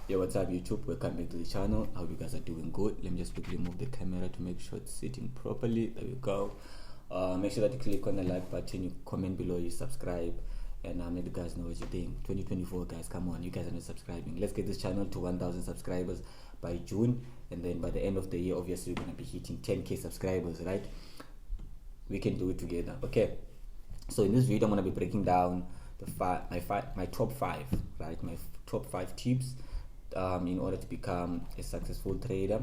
Yo, what's up YouTube? Welcome back to the channel. I hope you guys are doing good. Let me just quickly move the camera to make sure it's sitting properly. There we go. Make sure that you click on the like button, you comment below, you subscribe, and let you guys know what you think. 2024 guys, come on, you guys are not subscribing. Let's get this channel to 1,000 subscribers by June, and then by the end of the year obviously we're gonna be hitting 10k subscribers, right? We can do it together. Okay, so in this video I'm gonna be breaking down my top 5, right? My top 5 tips in order to become a successful trader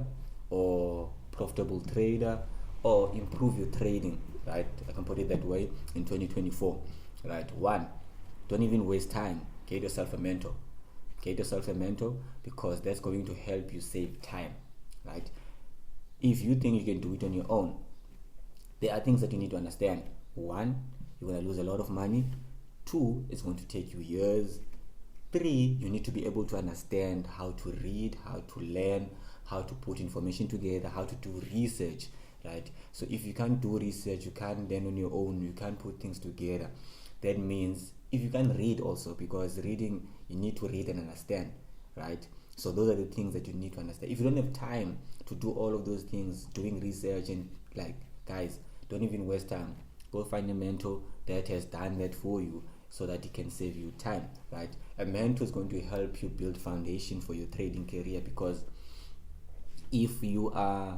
or profitable trader or improve your trading, right? I can put it that way in 2024, right? 1, don't even waste time. Get yourself a mentor. Get yourself a mentor, because that's going to help you save time, right? If you think you can do it on your own, there are things that you need to understand. 1, you're going to lose a lot of money. 2, it's going to take you years. 3, you need to be able to understand how to read, how to learn, how to put information together, how to do research, right? So if you can't do research, you can't learn on your own, you can't put things together. That means if you can read also, because reading, you need to read and understand, right? So those are the things that you need to understand. If you don't have time to do all of those things, doing research and guys, don't even waste time. Go find a mentor that has done that for you, so that it can save you time, right? A mentor is going to help you build foundation for your trading career, because if you are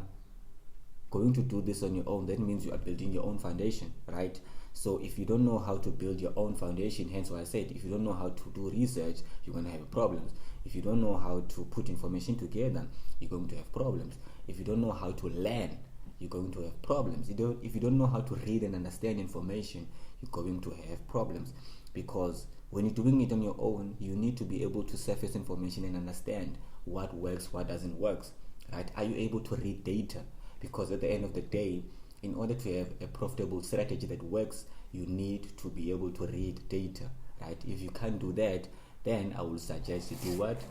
going to do this on your own, that means you are building your own foundation, right? So if you don't know how to build your own foundation, hence why I said, if you don't know how to do research, you're going to have problems. If you don't know how to put information together, you're going to have problems. If you don't know how to learn, you're going to have problems. If you don't know how to read and understand information, you're going to have problems. Because when you're doing it on your own, you need to be able to surface information and understand what works, what doesn't work, right? Are you able to read data? Because at the end of the day, in order to have a profitable strategy that works, you need to be able to read data, right? If you can't do that, then I will suggest you do what?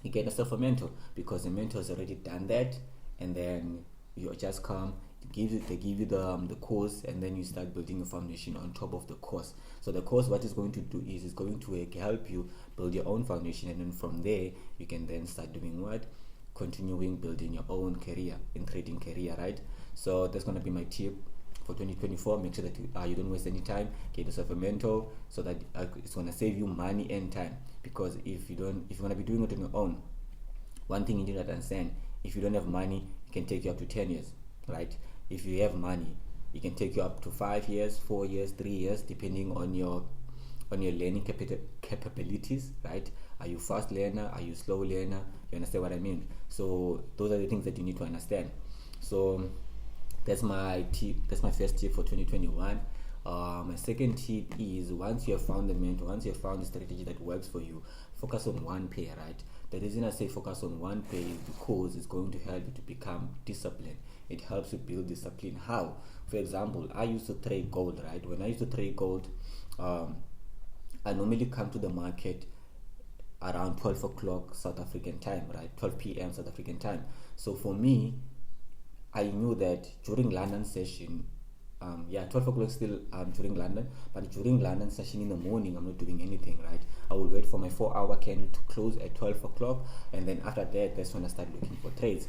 You get yourself a mentor, because the mentor has already done that, and then you just come, they give you the course, and then you start building a foundation on top of the course. So the course, what it's going to do is it's going to help you build your own foundation, and then from there you can then start doing what? Continuing building your own career in trading career, right? So that's going to be my tip for 2024. Make sure that you don't waste any time. Get yourself a mentor, so that it's going to save you money and time. Because if you're going to be doing it on your own, one thing you need to understand: if you don't have money, it can take you up to 10 years, right? If you have money, it can take you up to 5 years, 4 years, 3 years, depending on your learning capabilities, right? Are you fast learner? Are you slow learner? You understand what I mean? So those are the things that you need to understand. So that's my tip. That's my first tip for 2021. My second tip is, once you have found the mentor, once you have found the strategy that works for you, focus on one pair, right? The reason I say focus on one pair is because it's going to help you to become disciplined. It helps you build discipline. How? For example, I used to trade gold, right? When I used to trade gold, I normally come to the market around 12 o'clock South African time, right? 12 p.m. South African time. So for me, I knew that during London session, 12 o'clock still during London, but during London session in the morning, I'm not doing anything, right? I will wait for my 4-hour candle to close at 12 o'clock, and then after that, that's when I start looking for trades.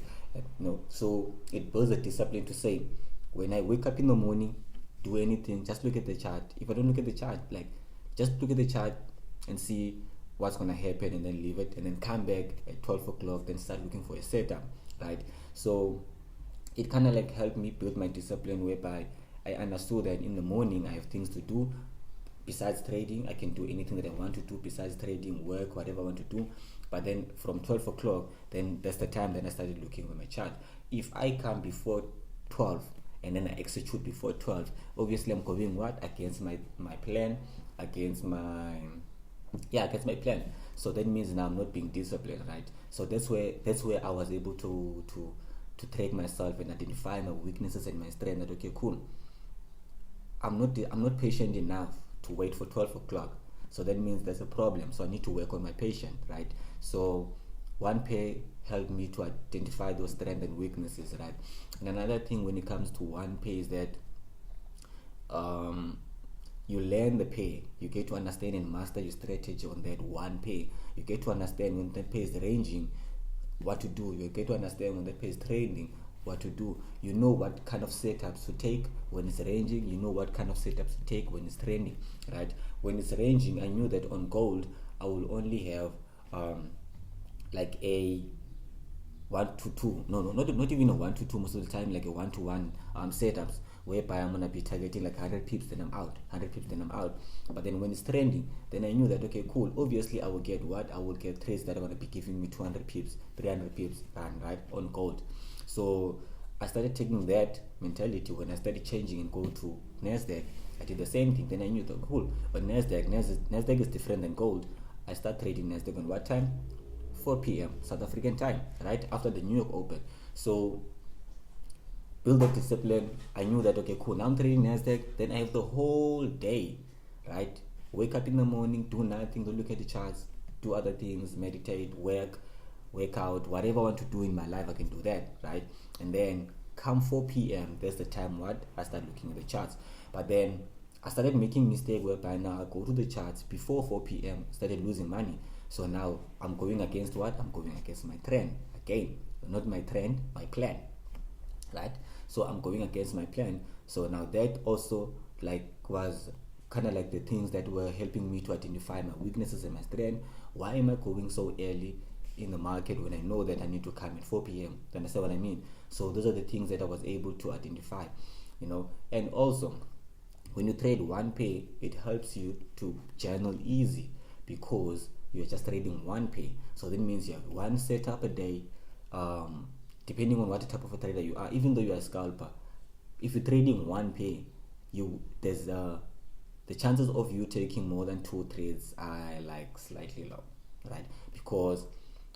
So it builds a discipline to say, when I wake up in the morning, do anything, just look at the chart. If I don't look at the chart, just look at the chart and see what's going to happen, and then leave it, and then come back at 12 o'clock, then start looking for a setup, right? So it kind of helped me build my discipline, whereby I understood that in the morning I have things to do besides trading. I can do anything that I want to do besides trading, work, whatever I want to do. But then from 12 o'clock, then that's the time that I started looking at my chart. If I come before 12 and then I execute before 12, obviously I'm going what? Against my plan, against my plan. So that means now I'm not being disciplined, right? So that's where I was able to track myself and identify my weaknesses and my strength. That okay, cool, I'm not patient enough to wait for 12 o'clock. So that means there's a problem. So I need to work on my patience, right? So one pair helped me to identify those strengths and weaknesses, right? And another thing when it comes to one pair is that you learn the pair. You get to understand and master your strategy on that one pair. You get to understand when that pair is ranging, what to do. You get to understand when that pair is trading, what to do. You know what kind of setups to take when it's ranging. You know what kind of setups to take when it's trending, right? When it's ranging, I knew that on gold I will only have like a 1 to 2, not even a 1 to 2 most of the time, like a 1 to 1 setups, whereby I'm gonna be targeting like 100 pips, then I'm out, 100 pips, then I'm out. But then when it's trending, then I knew that, okay, cool, obviously I will get what? I will get trades that are gonna be giving me 200 pips, 300 pips run, right, on gold. So I started taking that mentality when I started changing and go to Nasdaq. I did the same thing. Then I knew that, cool, but Nasdaq is different than gold. I start trading Nasdaq on what time? 4 p.m. South African time, right after the New York Open. So build up discipline. I knew that, okay, cool, now I'm trading Nasdaq. Then I have the whole day, right? Wake up in the morning, do nothing, don't look at the charts, do other things, meditate, work out, whatever I want to do in my life, I can do that, right? And then come 4 p.m. that's the time what I start looking at the charts. But then I started making mistake whereby now I go to the charts before 4 p.m. started losing money. So now I'm going against what? I'm going against my trend. Again, not my trend, my plan, right? So I'm going against my plan. So now that also like was kind of like the things that were helping me to identify my weaknesses and my strength. Why am I going so early in the market when I know that I need to come at 4 p.m. Do you understand what I mean? So those are the things that I was able to identify, and also when you trade one pair, it helps you to journal easy because you're just trading one pair. So that means you have one setup a day, depending on what type of a trader you are. Even though you're a scalper, if you're trading one pair, there's the chances of you taking more than 2 trades are like slightly low, right? Because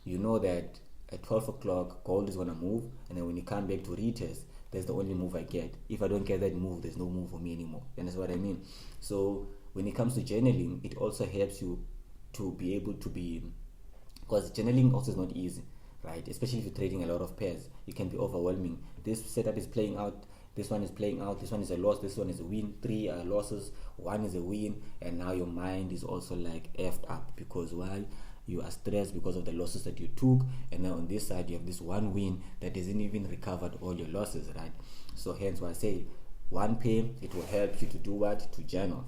you know that at 12 o'clock gold is gonna move, and then when you come back to retest, that's the only move I get. If I don't get that move, there's no move for me anymore. You understand what I mean? So when it comes to journaling, it also helps you to be able to be, because journaling also is not easy, right? Especially if you're trading a lot of pairs, it can be overwhelming. This setup is playing out, this one is playing out, this one is a loss, this one is a win, 3 losses, 1 is a win, and now your mind is also like effed up because why? You are stressed because of the losses that you took, and now on this side you have this one win that isn't even recovered all your losses, right? So hence why I say one pair, it will help you to do what? To journal,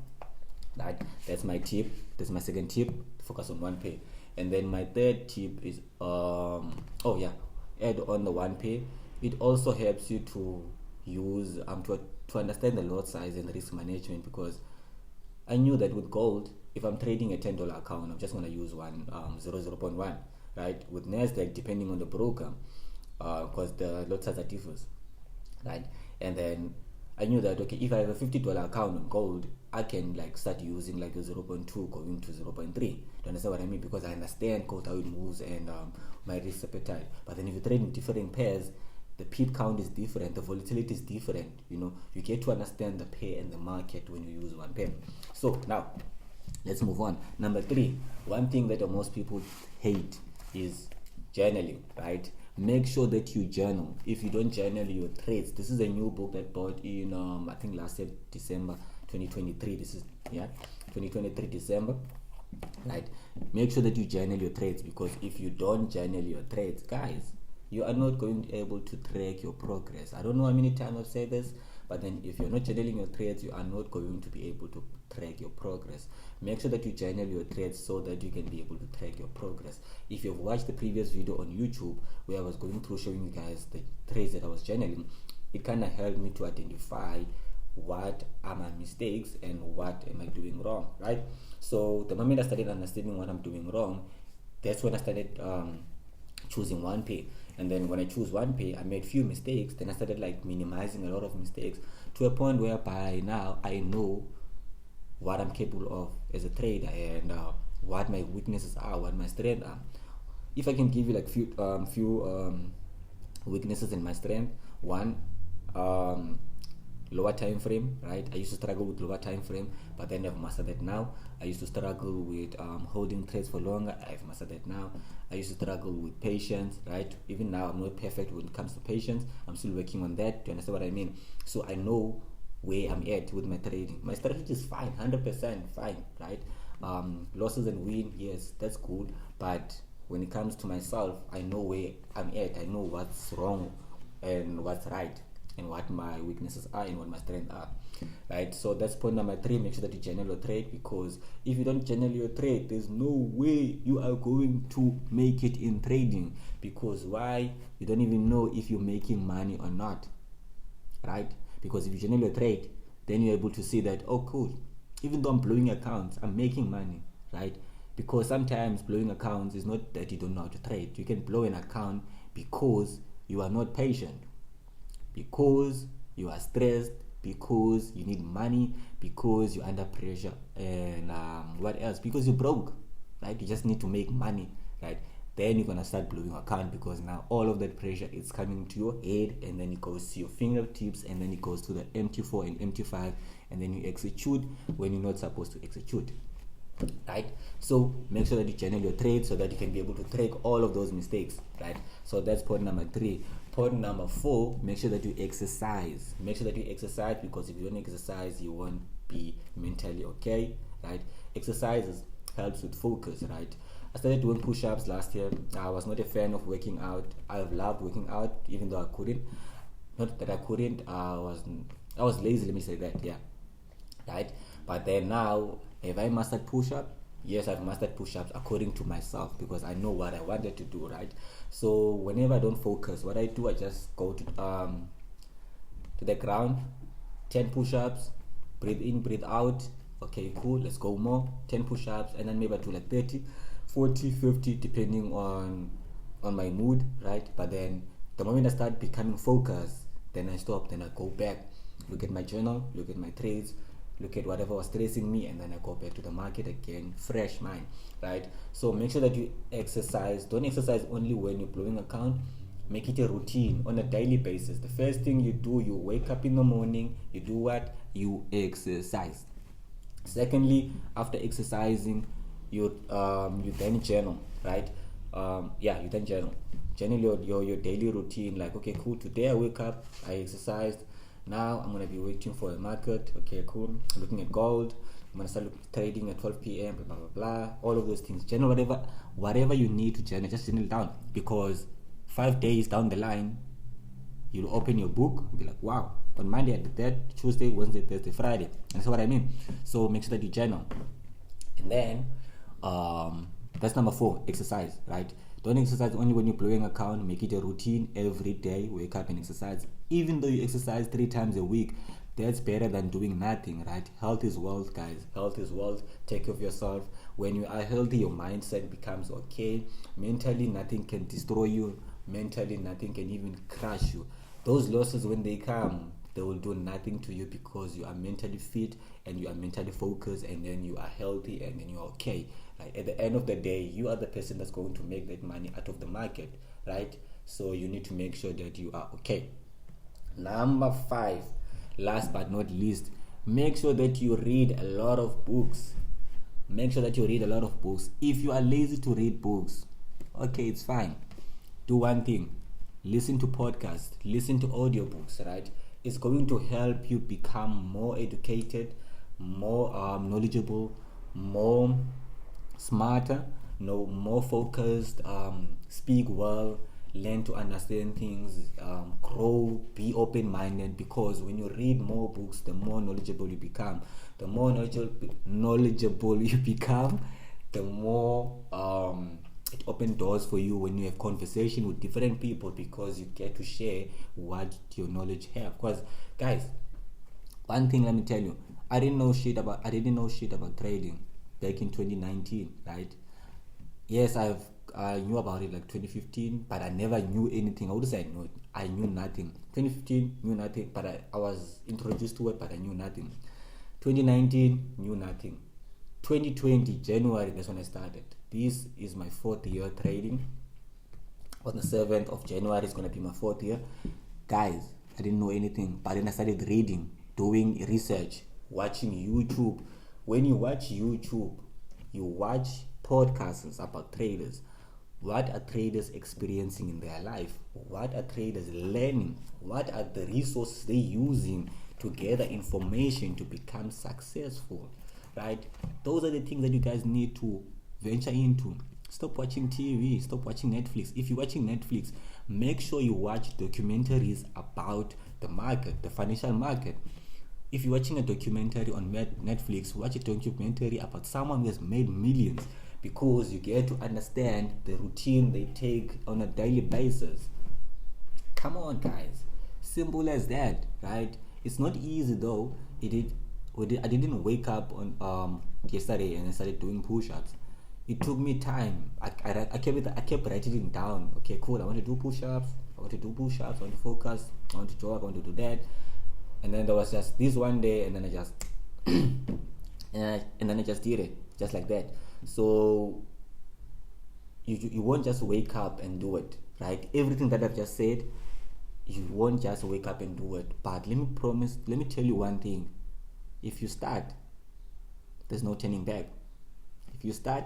right? That's my tip. That's my second tip. Focus on one pair. And then my third tip is add on the one pair. It also helps you to use to understand the lot size and risk management, because I knew that with gold, if I'm trading a $10 account, I'm just going to use 0.1, right? With Nasdaq, depending on the broker, because the lot size are different, right? And then I knew that, okay, if I have a $50 account on gold, I can like start using like a 0.2 going to 0.3. Do you understand what I mean? Because I understand gold, how it moves, and my risk appetite. But then if you trade in different pairs, the pip count is different, the volatility is different. You get to understand the pair and the market when you use one pair. So now let's move on. Number 3, one thing that most people hate is journaling, right? Make sure that you journal. If you don't journal your trades, this is a new book that bought in I think last year December 2023. This is 2023 December, right? Make sure that you journal your trades, because if you don't journal your trades, guys, you are not going to be able to track your progress. I don't know how many times I've said this, but then if you're not journaling your trades, you are not going to be able to track your progress. Make sure that you journal your trades so that you can be able to track your progress. If you've watched the previous video on YouTube where I was going through showing you guys the trades that I was journaling, it kind of helped me to identify what are my mistakes and what am I doing wrong, right? So the moment I started understanding what I'm doing wrong, that's when I started choosing one pair. And then when I choose one pair, I made few mistakes. Then I started like minimizing a lot of mistakes to a point whereby now I know what I'm capable of as a trader, and what my weaknesses are, what my strengths are. If I can give you like few weaknesses in my strength, one, lower time frame, right? I used to struggle with lower time frame, but then I've mastered that now. I used to struggle with holding trades for longer. I've mastered that now. I used to struggle with patience, right? Even now I'm not perfect when it comes to patience. I'm still working on that. Do you understand what I mean? So I know where I'm at with my trading. My strategy is fine, 100% fine, right? Losses and win, yes, that's cool. But when it comes to myself, I know where I'm at. I know what's wrong and what's right, and what my weaknesses are and what my strengths are, right? So that's point number 3. Make sure that you journal your trade, because if you don't journal your trade, there's no way you are going to make it in trading. Because why? You don't even know if you're making money or not, right? Because if you journal your trade, then you're able to see that, oh cool, even though I'm blowing accounts, I'm making money, right? Because sometimes blowing accounts is not that you don't know how to trade. You can blow an account because you are not patient, because you are stressed, because you need money, because you're under pressure, and what else? Because you're broke, right? You just need to make money, right? Then you're gonna start blowing account, because now all of that pressure is coming to your head, and then it goes to your fingertips, and then it goes to the MT4 and MT5, and then you execute when you're not supposed to execute, right? So make sure that you channel your trade so that you can be able to track all of those mistakes, right? So that's point number 3. Point number 4, make sure that you exercise. Make sure that you exercise, because if you don't exercise, you won't be mentally okay, right? Exercises helps with focus, right? I started doing push-ups last year. I was not a fan of working out. I've loved working out, even though I couldn't. Not that I couldn't, I was lazy, let me say that, yeah, right? But then now, have I mastered push-up? Yes, I've mastered push-ups according to myself, because I know what I wanted to do, right? So whenever I don't focus, what I do, I just go to the ground, 10 push-ups, breathe in, breathe out. Okay, cool, let's go more, 10 push-ups, and then maybe I do like 30, 40, 50, depending on my mood, right? But then the moment I start becoming focused, then I stop, then I go back, look at my journal, look at my trades, look at whatever was stressing me, and then I go back to the market again, fresh mind, right? So make sure that you exercise. Don't exercise only when you're blowing account. Make it a routine on a daily basis. The first thing you do, you wake up in the morning, you do what? You exercise. Secondly, after exercising, you then journal, right? You then journal your daily routine. Like, okay, cool, today I wake up, I exercised. Now I'm gonna be waiting for the market. Okay, cool. Looking at gold. I'm gonna start trading at 12 p.m. Blah blah blah. All of those things. Journal whatever you need to journal. Just journal it down, because 5 days down the line, you'll open your book and be like, wow, on Monday I did that. Tuesday, Wednesday, Thursday, Friday. And that's what I mean. So make sure that you journal. And then that's number 4. Exercise, right? Don't exercise only when you're blowing account. Make it a routine every day. Wake up and exercise. Even though you exercise 3 times a week, that's better than doing nothing, right? Health is wealth, guys. Health is wealth. Take care of yourself. When you are healthy, your mindset becomes okay. Mentally, nothing can destroy you. Mentally, nothing can even crush you. Those losses, when they come, they will do nothing to you, because you are mentally fit and you are mentally focused, and then you are healthy, and then you are okay. Like, at the end of the day, you are the person that's going to make that money out of the market, right? So you need to make sure that you are okay. Number 5, last but not least, make sure that you read a lot of books. Make sure that you read a lot of books. If you are lazy to read books, okay, it's fine. Do one thing: listen to podcasts, listen to audiobooks, right? It's going to help you become more educated, more knowledgeable, more smarter, more focused, speak well, learn to understand things, grow, be open-minded, because when you read more books, the more knowledgeable you become. The more knowledgeable you become, the more it opens doors for you when you have conversation with different people, because you get to share what your knowledge have. Because, guys, one thing, let me tell you, I didn't know shit about trading back in 2019, right? Yes, I knew about it like 2015, but I never knew anything. I would say I knew nothing. 2015, knew nothing, but I was introduced to it, but I knew nothing. 2019, knew nothing. 2020, January, that's when I started. This is my 4th year trading. On the 7th of January, it's going to be my 4th year. Guys, I didn't know anything, but then I started reading, doing research, watching YouTube. When you watch YouTube, you watch podcasts about traders. What are traders experiencing in their life? What are traders learning? What are the resources they using to gather information to become successful? Right? Those are the things that you guys need to venture into. Stop watching TV, stop watching Netflix. If you're watching Netflix, make sure you watch documentaries about the market, the financial market. If you're watching a documentary on Netflix, watch a documentary about someone who has made millions, because you get to understand the routine they take on a daily basis. Come on, guys. Simple as that, right? It's not easy though. I didn't wake up on yesterday and I started doing push-ups. It took me time. I kept writing it down. Okay, cool. I want to do push-ups. I want to focus. I want to jog. I want to do that. And then there was just this one day, and then I just and then I just did it, just like that. So you won't just wake up and do it, right? Everything that I've just said, you won't just wake up and do it. But let me tell you one thing. If you start, there's no turning back. If you start,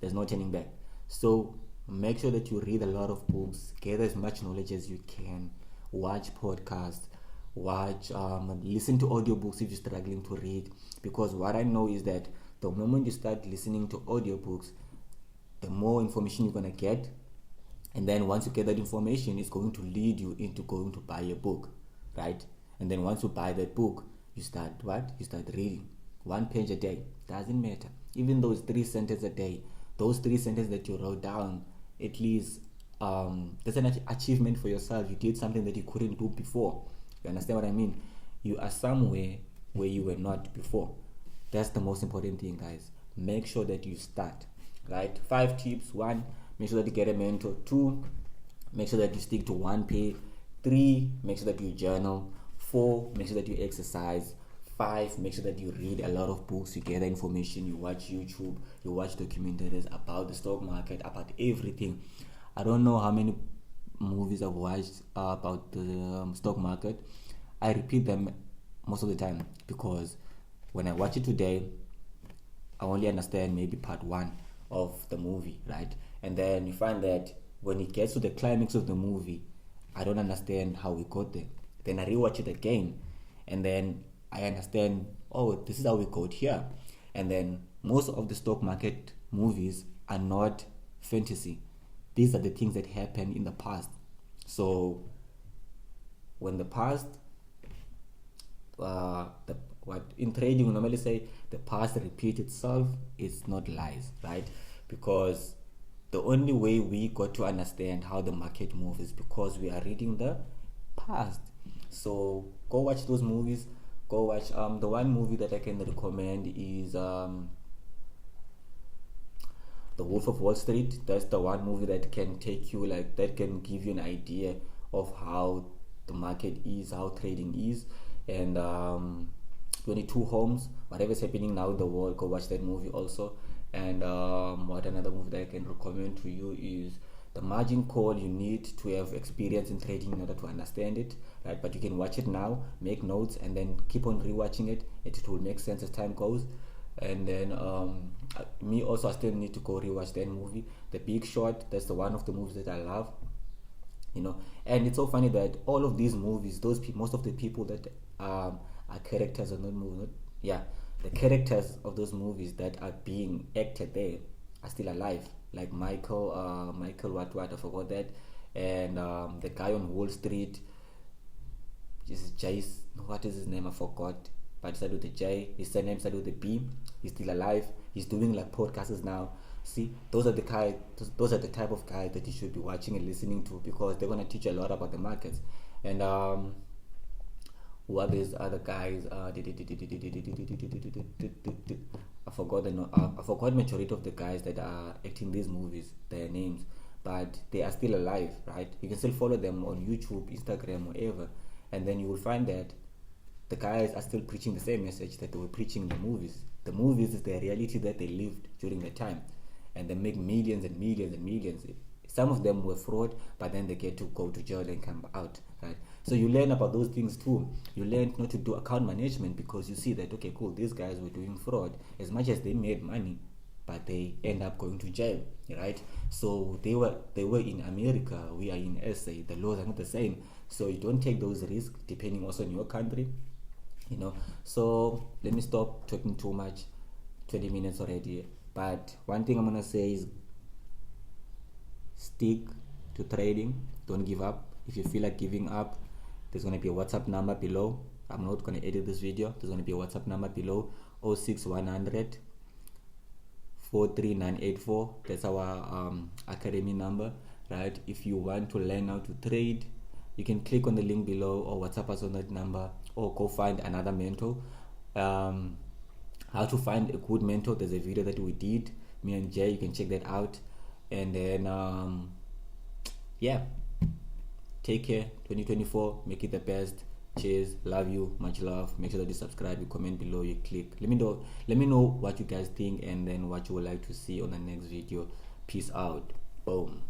there's no turning back. So make sure that you read a lot of books, gather as much knowledge as you can, watch podcasts, listen to audiobooks if you're struggling to read. Because what I know is that the moment you start listening to audiobooks, the more information you're going to get. And then once you get that information, it's going to lead you into going to buy a book, right? And then once you buy that book, you start reading. 1 page a day, doesn't matter. Even though it's 3 sentences a day, those 3 sentences that you wrote down, at least that's an achievement for yourself. You did something that you couldn't do before. You understand what I mean? You are somewhere where you were not before. That's the most important thing, guys. Make sure that you start, right? 5 tips. 1, make sure that you get a mentor. 2, make sure that you stick to 1 pay. 3, make sure that you journal. 4, make sure that you exercise. 5, make sure that you read a lot of books, you gather information, you watch YouTube, you watch documentaries about the stock market, about everything. I don't know how many movies I've watched about the stock market. I repeat them most of the time, because when I watch it today, I only understand maybe part 1 of the movie, right? And then you find that when it gets to the climax of the movie, I don't understand how we got there. Then I rewatch it again, and then I understand, oh, this is how we got here. And then most of the stock market movies are not fantasy. These are the things that happened in the past. So when the past, in trading we normally say the past repeats itself, it's not lies, right? Because the only way we got to understand how the market moves is because we are reading the past. So go watch those movies. Go watch the one movie that I can recommend is The Wolf of Wall Street. That's the one movie that can take you, like, that can give you an idea of how the market is, how trading is. And 22 Homes, whatever's happening now in the world, go watch that movie also. And what another movie that I can recommend to you is The Margin Call. You need to have experience in trading in order to understand it, right? But you can watch it now, make notes, and then keep on rewatching it. It will make sense as time goes. And then me also, I still need to go rewatch that movie, The Big Short. That's the one of the movies that I love, you know. And it's so funny that all of these movies, most of the people that are characters of that movie, the characters of those movies that are being acted there are still alive. Like Michael, what I forgot that, and the guy on Wall Street, Jace, what is his name? I forgot. But it started with a J. His surname started with a B. He's still alive. He's doing like podcasts now. See, those are the type of guys that you should be watching and listening to, because they're gonna teach you a lot about the markets. And what is other guys? I forgot majority of the guys that are acting these movies, their names, but they are still alive, right? You can still follow them on YouTube, Instagram, whatever, and then you will find that the guys are still preaching the same message that they were preaching in the movies. The movies is the reality that they lived during the time, and they make millions and millions and millions. Some of them were fraud, but then they get to go to jail and come out, right? So you learn about those things too. You learn not to do account management, because you see that, okay, cool, these guys were doing fraud. As much as they made money, but they end up going to jail, right? So they were in America, we are in SA. The laws are not the same, so you don't take those risks depending also on your country, you know. So let me stop talking too much. 20 minutes already. But one thing I'm gonna say is stick to trading. Don't give up. If you feel like giving up, there's gonna be a WhatsApp number below. I'm not gonna edit this video. There's gonna be a WhatsApp number below, 06100 43984. That's our academy number, right? If you want to learn how to trade, you can click on the link below or WhatsApp us on that number, or go find another mentor. How to find a good mentor, there's a video that we did, me and Jay. You can check that out. And then yeah, take care. 2024, make it the best. Cheers, love you, much love. Make sure that you subscribe, you comment below, you click. Let me know what you guys think, and then what you would like to see on the next video. Peace out. Boom.